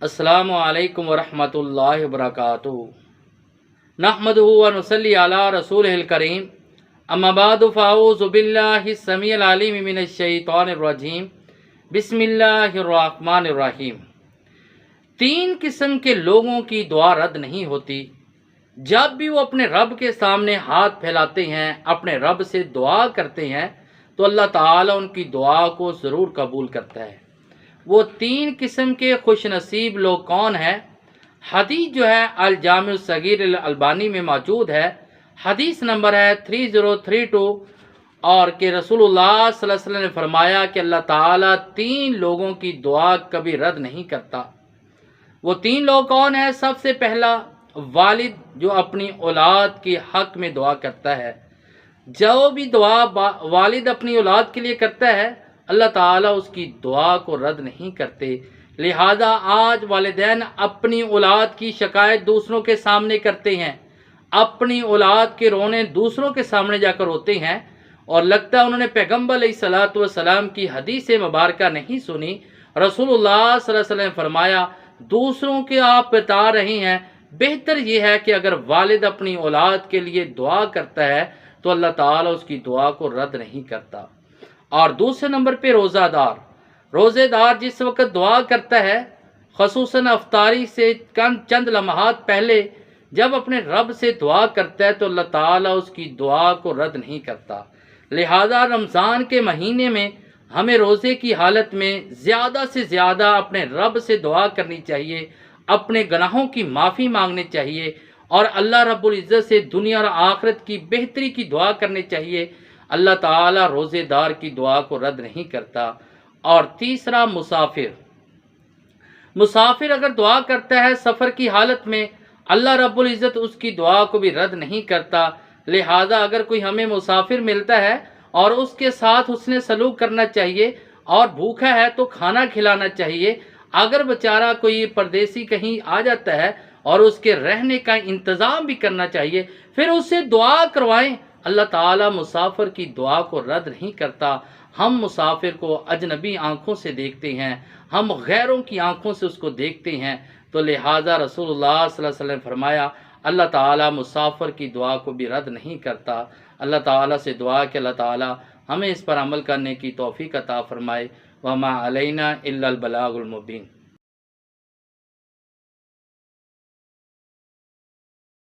अस्सलामु अलैकुम वरहमतुल्लाहि वबरकातुहू। नहमदुहु व नुसल्ली अला रसूलिहिल करीम। अम्मा बादु फ़अऊज़ु बिल्लाहि समीइल अलीम मिनश शैतानिर रजीम। बिस्मिल्लाहिर रहमानिर रहीम। तीन किस्म के लोगों की दुआ रद्द नहीं होती। जब भी वो अपने रब के सामने हाथ फैलाते हैं, अपने रब से दुआ करते हैं, तो अल्लाह ताला उनकी दुआ को ज़रूर कबूल करता है। वो तीन किस्म के खुश नसीब लोग कौन हैं? हदीस जो है अल जामिउ सगीर अल अलबानी में मौजूद है। हदीस नंबर है 3032 और कि रसूलुल्लाह सल्लल्लाहु अलैहि वसल्लम ने फरमाया कि अल्लाह ताला तीन लोगों की दुआ कभी रद्द नहीं करता। वो तीन लोग कौन है? सबसे पहला वालिद जो अपनी औलाद के हक में दुआ करता है। जो भी दुआ वालिद अपनी औलाद के लिए करता है, अल्लाह ताला उसकी दुआ को रद्द नहीं करते। लिहाजा आज वालिदैन अपनी औलाद की शिकायत दूसरों के सामने करते हैं, अपनी औलाद के रोने दूसरों के सामने जाकर रोते हैं, और लगता है उन्होंने पैगम्बर अलैहिस्सलातु वस्सलाम की हदीस मुबारका नहीं सुनी। रसूलुल्लाह सल्लल्लाहु अलैहि वसल्लम ने फरमाया, दूसरों के आप बता रहे हैं, बेहतर यह है कि अगर वालिद अपनी औलाद के लिए दुआ करता है तो अल्लाह ताला उसकी दुआ को रद्द नहीं करता। और दूसरे नंबर पे रोज़ेदार जिस वक्त दुआ करता है, ख़ुसूसन अफ्तारी से चंद लम्हात पहले जब अपने रब से दुआ करता है तो अल्लाह ताला उसकी दुआ को रद्द नहीं करता। लिहाजा रमज़ान के महीने में हमें रोज़े की हालत में ज़्यादा से ज़्यादा अपने रब से दुआ करनी चाहिए, अपने गुनाहों की माफ़ी मांगनी चाहिए और अल्लाह रब्बुल इज़्ज़त से दुनिया और आखिरत की बेहतरी की दुआ करनी चाहिए। अल्लाह ताला रोज़ेदार की दुआ को रद्द नहीं करता। और तीसरा मुसाफिर अगर दुआ करता है सफ़र की हालत में, अल्लाह रब्बुल इज़्ज़त उसकी दुआ को भी रद्द नहीं करता। लिहाजा अगर कोई हमें मुसाफिर मिलता है और उसके साथ उसने सलूक करना चाहिए, और भूखा है तो खाना खिलाना चाहिए। अगर बेचारा कोई परदेसी कहीं आ जाता है और उसके रहने का इंतज़ाम भी करना चाहिए, फिर उससे दुआ करवाएं। अल्लाह ताला मुसाफिर की दुआ को रद्द नहीं करता। हम मुसाफिर को अजनबी आँखों से देखते हैं, हम गैरों की आँखों से उसको देखते हैं। तो लिहाजा रसूलुल्लाह सल्लल्लाहु अलैहि वसल्लम ने फरमाया, अल्लाह ताला मुसाफिर की दुआ को भी रद्द नहीं करता। अल्लाह ताला से दुआ कि अल्लाह ताला हमें इस पर अमल करने की तौफीक अता फरमाए। वमा अलैना इल्लल बलागुल मुबीन।